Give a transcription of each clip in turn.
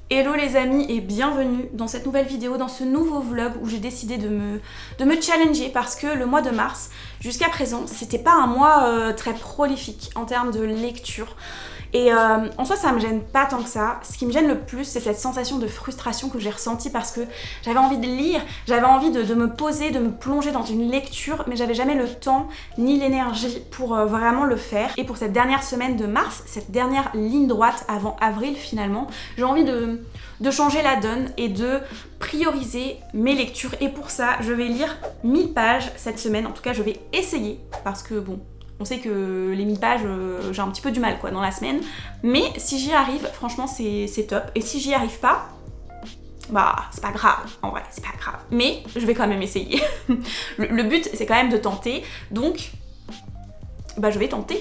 Hello les amis et bienvenue dans cette nouvelle vidéo, dans ce nouveau vlog où j'ai décidé de me challenger parce que le mois de mars, jusqu'à présent, c'était pas un mois très prolifique en termes de lecture. Et en soi ça me gêne pas tant que ça. Ce qui me gêne le plus c'est cette sensation de frustration que j'ai ressentie parce que j'avais envie de lire, j'avais envie de me poser, de me plonger dans une lecture, mais j'avais jamais le temps ni l'énergie pour vraiment le faire. Et pour cette dernière semaine de mars, cette dernière ligne droite avant avril finalement, j'ai envie de changer la donne et de prioriser mes lectures. Et pour ça je vais lire 1000 pages cette semaine, en tout cas je vais essayer parce que bon, on sait que les 1000 pages, j'ai un petit peu du mal quoi dans la semaine. Mais si j'y arrive, franchement c'est top. Et si j'y arrive pas, bah c'est pas grave, en vrai c'est pas grave. Mais je vais quand même essayer. le but c'est quand même de tenter. Donc, bah je vais tenter.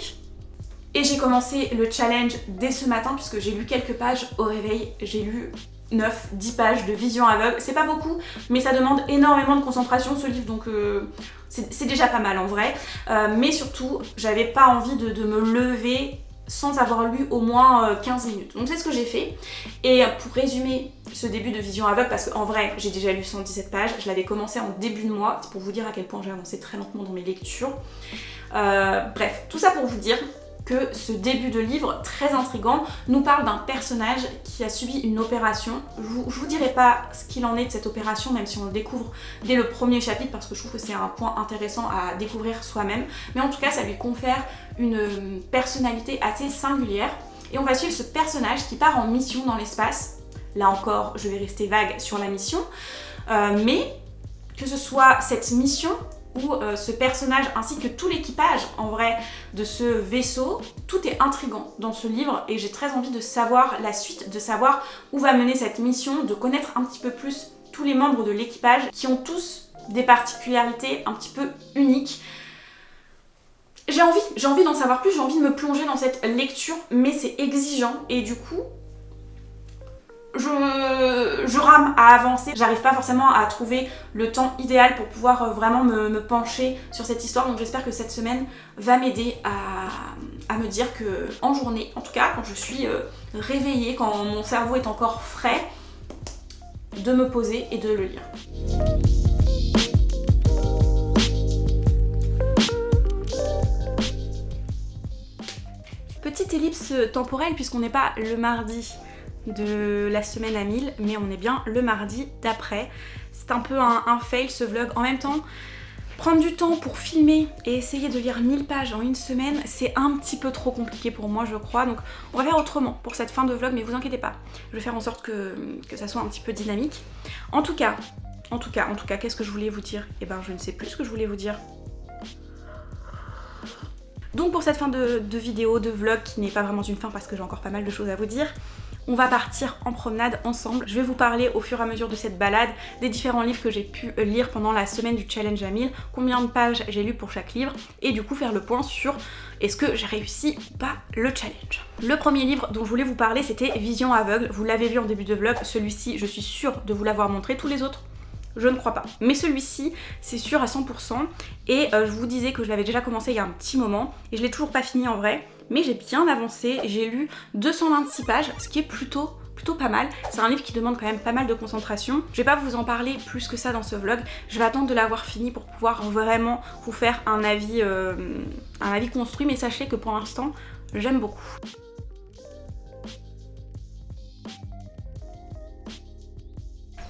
Et j'ai commencé le challenge dès ce matin puisque j'ai lu quelques pages au réveil. J'ai lu 9-10 pages de vision aveugle. C'est pas beaucoup, mais ça demande énormément de concentration ce livre, donc c'est déjà pas mal en vrai. Mais surtout, j'avais pas envie de me lever sans avoir lu au moins 15 minutes. Donc c'est ce que j'ai fait. Et pour résumer ce début de vision aveugle, parce qu'en vrai j'ai déjà lu 117 pages, je l'avais commencé en début de mois, c'est pour vous dire à quel point j'ai avancé très lentement dans mes lectures. Bref, tout ça pour vous dire que ce début de livre très intriguant nous parle d'un personnage qui a subi une opération. Je vous dirai pas ce qu'il en est de cette opération, même si on le découvre dès le premier chapitre, parce que je trouve que c'est un point intéressant à découvrir soi-même. Mais en tout cas, ça lui confère une personnalité assez singulière. Et on va suivre ce personnage qui part en mission dans l'espace. Là encore, je vais rester vague sur la mission. Mais que ce soit cette mission où ce personnage ainsi que tout l'équipage en vrai de ce vaisseau, tout est intriguant dans ce livre et j'ai très envie de savoir la suite, de savoir où va mener cette mission, de connaître un petit peu plus tous les membres de l'équipage qui ont tous des particularités un petit peu uniques. J'ai envie d'en savoir plus, j'ai envie de me plonger dans cette lecture, mais c'est exigeant et du coup je rame à avancer, j'arrive pas forcément à trouver le temps idéal pour pouvoir vraiment me pencher sur cette histoire, donc j'espère que cette semaine va m'aider à me dire que en journée, en tout cas quand je suis réveillée, quand mon cerveau est encore frais, de me poser et de le lire. Petite ellipse temporelle puisqu'on n'est pas le mardi de la semaine à 1000, mais on est bien le mardi d'après. C'est un peu un fail ce vlog. En même temps, prendre du temps pour filmer et essayer de lire 1000 pages en une semaine, c'est un petit peu trop compliqué pour moi je crois, donc on va faire autrement pour cette fin de vlog, mais vous inquiétez pas, je vais faire en sorte que ça soit un petit peu dynamique. En tout cas, qu'est-ce que je voulais vous dire? Eh ben je ne sais plus ce que je voulais vous dire. Donc pour cette fin de vidéo, de vlog, qui n'est pas vraiment une fin parce que j'ai encore pas mal de choses à vous dire, on va partir en promenade ensemble. Je vais vous parler au fur et à mesure de cette balade des différents livres que j'ai pu lire pendant la semaine du challenge à 1000, combien de pages j'ai lu pour chaque livre, et du coup faire le point sur est-ce que j'ai réussi ou pas le challenge. Le premier livre dont je voulais vous parler c'était Vision aveugle, vous l'avez vu en début de vlog, celui-ci je suis sûre de vous l'avoir montré, tous les autres je ne crois pas. Mais celui-ci, c'est sûr à 100%. Et je vous disais que je l'avais déjà commencé il y a un petit moment. Et je l'ai toujours pas fini en vrai. Mais j'ai bien avancé. J'ai lu 226 pages, ce qui est plutôt pas mal. C'est un livre qui demande quand même pas mal de concentration. Je vais pas vous en parler plus que ça dans ce vlog. Je vais attendre de l'avoir fini pour pouvoir vraiment vous faire un avis construit. Mais sachez que pour l'instant, j'aime beaucoup.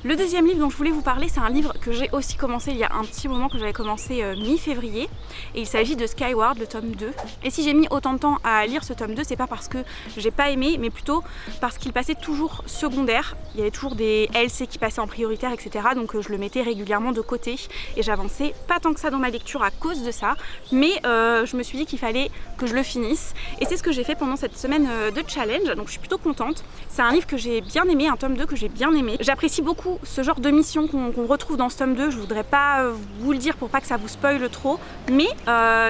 Le deuxième livre dont je voulais vous parler, c'est un livre que j'ai aussi commencé il y a un petit moment, que j'avais commencé mi-février. Et il s'agit de Skyward, le tome 2. Et si j'ai mis autant de temps à lire ce tome 2, c'est pas parce que j'ai pas aimé, mais plutôt parce qu'il passait toujours secondaire. Il y avait toujours des LC qui passaient en prioritaire, etc. Donc je le mettais régulièrement de côté. Et j'avançais pas tant que ça dans ma lecture à cause de ça. Mais je me suis dit qu'il fallait que je le finisse. Et c'est ce que j'ai fait pendant cette semaine de challenge. Donc je suis plutôt contente. C'est un livre que j'ai bien aimé, un tome 2 que j'ai bien aimé. J'apprécie beaucoup ce genre de mission qu'on retrouve dans ce tome 2, je voudrais pas vous le dire pour pas que ça vous spoile trop, mais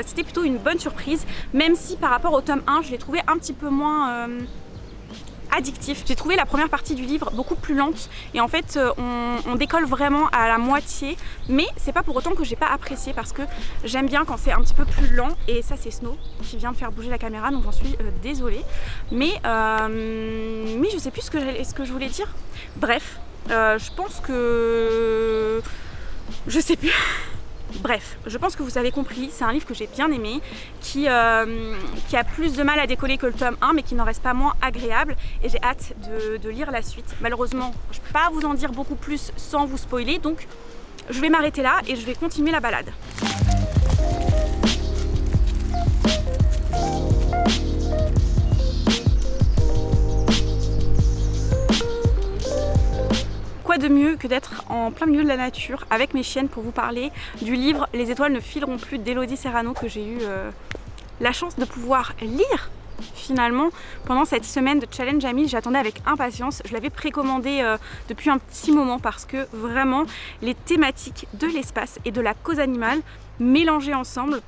c'était plutôt une bonne surprise, même si par rapport au tome 1, je l'ai trouvé un petit peu moins addictif. J'ai trouvé la première partie du livre beaucoup plus lente et en fait on décolle vraiment à la moitié, mais c'est pas pour autant que j'ai pas apprécié parce que j'aime bien quand c'est un petit peu plus lent. Et ça c'est Snow qui vient de faire bouger la caméra, donc j'en suis désolée, mais je sais plus ce que je voulais dire. Bref, je pense que je sais plus. Bref, je pense que vous avez compris, c'est un livre que j'ai bien aimé, qui a plus de mal à décoller que le tome 1, mais qui n'en reste pas moins agréable, et j'ai hâte de lire la suite. Malheureusement, je ne peux pas vous en dire beaucoup plus sans vous spoiler, donc je vais m'arrêter là et je vais continuer la balade. Quoi de mieux que d'être en plein milieu de la nature avec mes chiennes pour vous parler du livre Les étoiles ne fileront plus d'Elodie Serrano, que j'ai eu la chance de pouvoir lire finalement pendant cette semaine de challenge Ami. J'attendais avec impatience, je l'avais précommandé depuis un petit moment parce que vraiment les thématiques de l'espace et de la cause animale mélangées ensemble,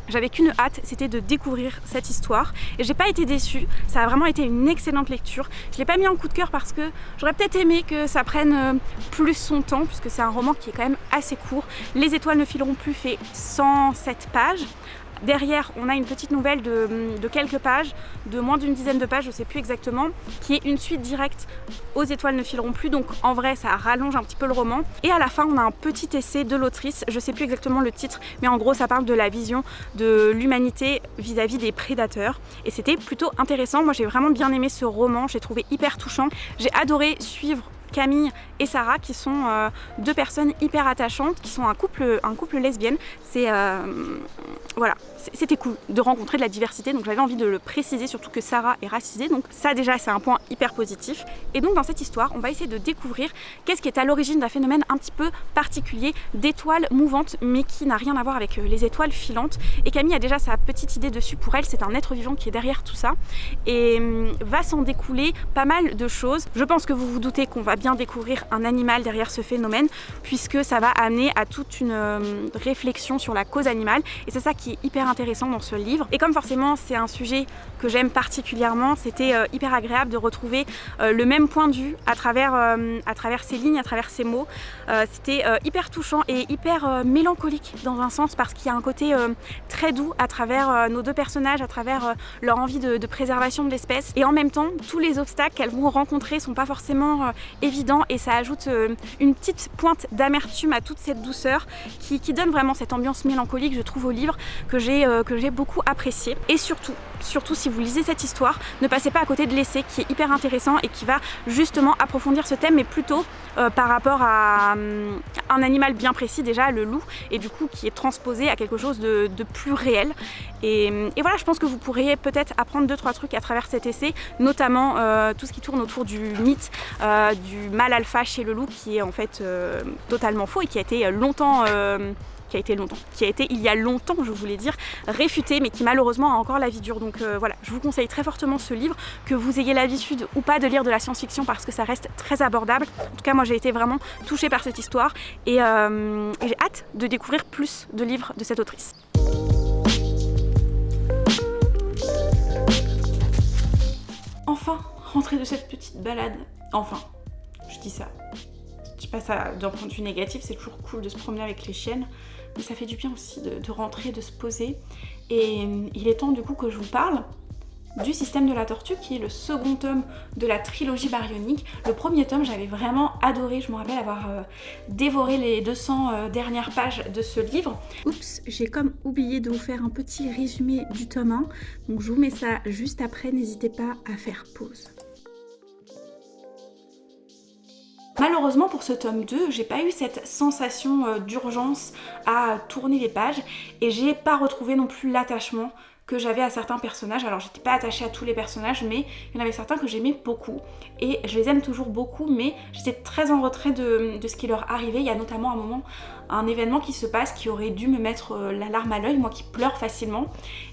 j'avais qu'une hâte, c'était de découvrir cette histoire et j'ai pas été déçue, ça a vraiment été une excellente lecture. Je l'ai pas mis en coup de cœur parce que j'aurais peut-être aimé que ça prenne plus son temps puisque c'est un roman qui est quand même assez court. Les étoiles ne fileront plus fait 107 pages. Derrière, on a une petite nouvelle de quelques pages, de moins d'une dizaine de pages, je sais plus exactement, qui est une suite directe aux étoiles ne fileront plus, donc en vrai ça rallonge un petit peu le roman. Et à la fin, on a un petit essai de l'autrice, je sais plus exactement le titre, mais en gros ça parle de la vision de l'humanité vis-à-vis des prédateurs. Et c'était plutôt intéressant, moi j'ai vraiment bien aimé ce roman, j'ai trouvé hyper touchant. J'ai adoré suivre Camille et Sarah qui sont deux personnes hyper attachantes, qui sont un couple lesbienne. C'est voilà, c'était cool de rencontrer de la diversité, donc j'avais envie de le préciser, surtout que Sarah est racisée, donc ça déjà c'est un point hyper positif. Et donc dans cette histoire, on va essayer de découvrir qu'est-ce qui est à l'origine d'un phénomène un petit peu particulier d'étoiles mouvantes, mais qui n'a rien à voir avec les étoiles filantes. Et Camille a déjà sa petite idée dessus. Pour elle, c'est un être vivant qui est derrière tout ça, et va s'en découler pas mal de choses. Je pense que vous vous doutez qu'on va bien découvrir un animal derrière ce phénomène, puisque ça va amener à toute une réflexion sur la cause animale, et c'est ça qui est hyper intéressant dans ce livre. Et comme forcément c'est un sujet que j'aime particulièrement, c'était hyper agréable de retrouver le même point de vue à travers ces lignes, à travers ces mots. C'était hyper touchant et hyper mélancolique dans un sens, parce qu'il y a un côté très doux à travers nos deux personnages, à travers leur envie de préservation de l'espèce, et en même temps tous les obstacles qu'elles vont rencontrer sont pas forcément évidents, et ça ajoute une petite pointe d'amertume à toute cette douceur qui donne vraiment cette ambiance mélancolique, je trouve, au livre, que j'ai beaucoup apprécié. Et surtout si vous lisez cette histoire, ne passez pas à côté de l'essai qui est hyper intéressant et qui va justement approfondir ce thème, mais plutôt par rapport à un animal bien précis, déjà le loup, et du coup qui est transposé à quelque chose de plus réel. Et voilà, je pense que vous pourriez peut-être apprendre 2-3 trucs à travers cet essai, notamment tout ce qui tourne autour du mythe du mâle alpha chez le loup, qui est en fait totalement faux et qui a été il y a longtemps, je voulais dire, réfuté, mais qui malheureusement a encore la vie dure. Donc voilà, je vous conseille très fortement ce livre, que vous ayez l'habitude ou pas de lire de la science-fiction, parce que ça reste très abordable. En tout cas, moi j'ai été vraiment touchée par cette histoire, et j'ai hâte de découvrir plus de livres de cette autrice. Enfin, rentrée de cette petite balade. Enfin, je dis ça. Je dis pas ça d'un point de vue négatif, c'est toujours cool de se promener avec les chiennes, mais ça fait du bien aussi de rentrer, de se poser. Et il est temps du coup que je vous parle du Système de la Tortue, qui est le second tome de la trilogie baryonique. Le premier tome, j'avais vraiment adoré, je me rappelle avoir dévoré les 200 dernières pages de ce livre. Oups, j'ai comme oublié de vous faire un petit résumé du tome 1, donc je vous mets ça juste après, n'hésitez pas à faire pause. Malheureusement pour ce tome 2, j'ai pas eu cette sensation d'urgence à tourner les pages, et j'ai pas retrouvé non plus l'attachement que j'avais à certains personnages. Alors j'étais pas attachée à tous les personnages, mais il y en avait certains que j'aimais beaucoup, et je les aime toujours beaucoup, mais j'étais très en retrait de ce qui leur arrivait. Il y a notamment un moment un événement qui se passe qui aurait dû me mettre la larme à l'œil, moi qui pleure facilement.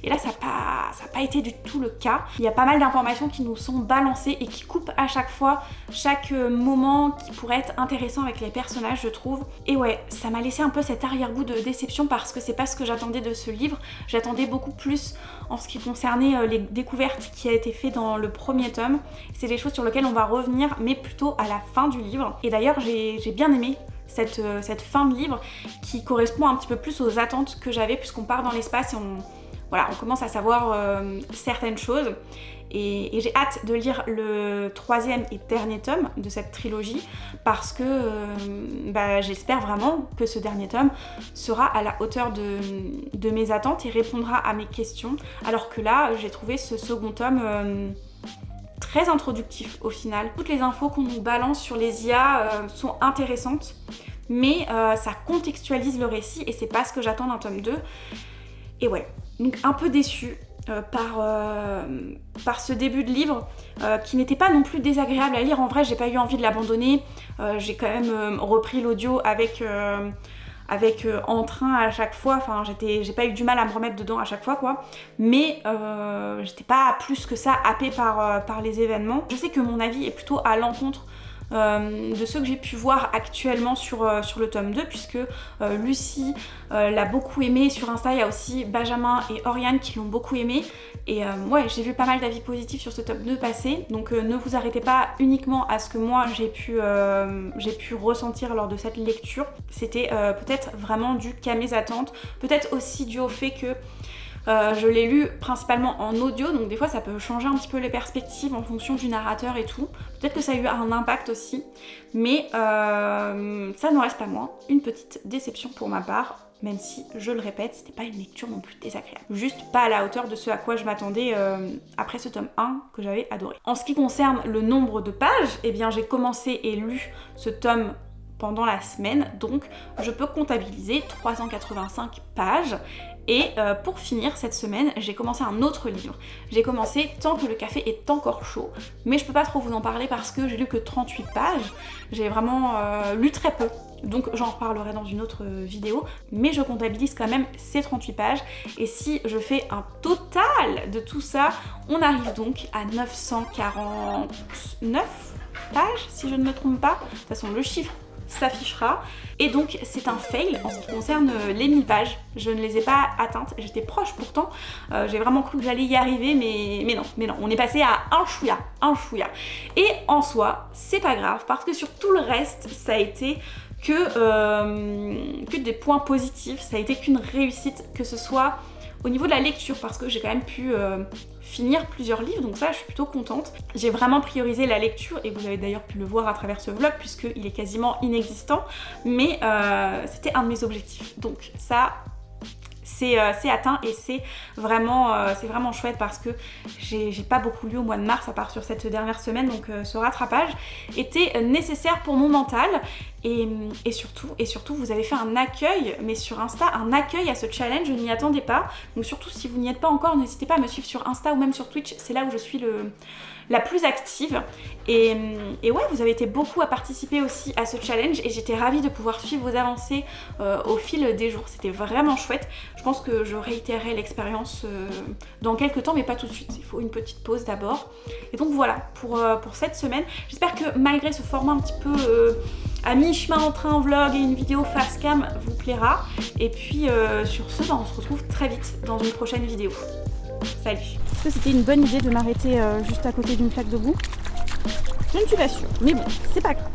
Et là ça n'a pas été du tout le cas. Il y a pas mal d'informations qui nous sont balancées et qui coupent à chaque fois chaque moment qui pourrait être intéressant avec les personnages, je trouve. Et ouais, ça m'a laissé un peu cet arrière-goût de déception parce que c'est pas ce que j'attendais de ce livre. J'attendais beaucoup plus en ce qui concernait les découvertes qui a été fait dans le premier tome. C'est des choses sur lesquelles on va revenir, mais plutôt à la fin du livre. Et d'ailleurs j'ai bien aimé cette fin de livre qui correspond un petit peu plus aux attentes que j'avais, puisqu'on part dans l'espace et on commence à savoir certaines choses. Et j'ai hâte de lire le 3e et dernier tome de cette trilogie parce que j'espère vraiment que ce dernier tome sera à la hauteur de mes attentes et répondra à mes questions. Alors que là, j'ai trouvé ce second tome très introductif au final. Toutes les infos qu'on nous balance sur les IA sont intéressantes, mais ça contextualise le récit et c'est pas ce que j'attends d'un tome 2. Et ouais, donc un peu déçue par ce début de livre qui n'était pas non plus désagréable à lire. En vrai, j'ai pas eu envie de l'abandonner. J'ai quand même repris l'audio avec entrain à chaque fois, enfin j'ai pas eu du mal à me remettre dedans à chaque fois quoi, mais j'étais pas plus que ça happée par les événements. Je sais que mon avis est plutôt à l'encontre de ceux que j'ai pu voir actuellement sur le tome 2, puisque Lucie l'a beaucoup aimé. Sur Insta il y a aussi Benjamin et Oriane qui l'ont beaucoup aimé, et ouais, j'ai vu pas mal d'avis positifs sur ce tome 2 passer, donc ne vous arrêtez pas uniquement à ce que moi j'ai pu ressentir lors de cette lecture. C'était peut-être vraiment dû qu'à mes attentes, peut-être aussi dû au fait que je l'ai lu principalement en audio, donc des fois ça peut changer un petit peu les perspectives en fonction du narrateur et tout. Peut-être que ça a eu un impact aussi, mais ça n'en reste pas moins une petite déception pour ma part, même si, je le répète, c'était pas une lecture non plus désagréable. Juste pas à la hauteur de ce à quoi je m'attendais après ce tome 1 que j'avais adoré. En ce qui concerne le nombre de pages, eh bien j'ai commencé et lu ce tome pendant la semaine, donc je peux comptabiliser 385 pages. Et pour finir cette semaine, j'ai commencé un autre livre. J'ai commencé Tant que le café est encore chaud, mais je peux pas trop vous en parler parce que j'ai lu que 38 pages. J'ai vraiment lu très peu, donc j'en reparlerai dans une autre vidéo, mais je comptabilise quand même ces 38 pages. Et si je fais un total de tout ça, on arrive donc à 949 pages, si je ne me trompe pas. De toute façon, le chiffre s'affichera, et donc c'est un fail en ce qui concerne les 1000 pages. Je ne les ai pas atteintes, j'étais proche pourtant, j'ai vraiment cru que j'allais y arriver, mais non, on est passé à un chouïa. Et en soi, c'est pas grave, parce que sur tout le reste, ça a été que des points positifs, ça a été qu'une réussite, que ce soit au niveau de la lecture, parce que j'ai quand même pu finir plusieurs livres, donc ça je suis plutôt contente. J'ai vraiment priorisé la lecture, et vous avez d'ailleurs pu le voir à travers ce vlog puisqu'il est quasiment inexistant, mais c'était un de mes objectifs, donc ça c'est atteint, et c'est vraiment chouette parce que j'ai pas beaucoup lu au mois de mars à part sur cette dernière semaine, donc ce rattrapage était nécessaire pour mon mental. Et surtout, vous avez fait un accueil, mais sur Insta, un accueil à ce challenge, je n'y attendais pas. Donc surtout, si vous n'y êtes pas encore, n'hésitez pas à me suivre sur Insta ou même sur Twitch, c'est là où je suis la plus active. Et ouais, vous avez été beaucoup à participer aussi à ce challenge, et j'étais ravie de pouvoir suivre vos avancées au fil des jours. C'était vraiment chouette. Je pense que je réitérerai l'expérience dans quelques temps, mais pas tout de suite. Il faut une petite pause d'abord. Et donc voilà, pour cette semaine. J'espère que malgré ce format un petit peu à mi-chemin entre un vlog et une vidéo face cam vous plaira. Et puis sur ce, on se retrouve très vite dans une prochaine vidéo. Salut. Est-ce que c'était une bonne idée de m'arrêter juste à côté d'une plaque de boue? Je ne suis pas sûre, mais bon, c'est pas grave.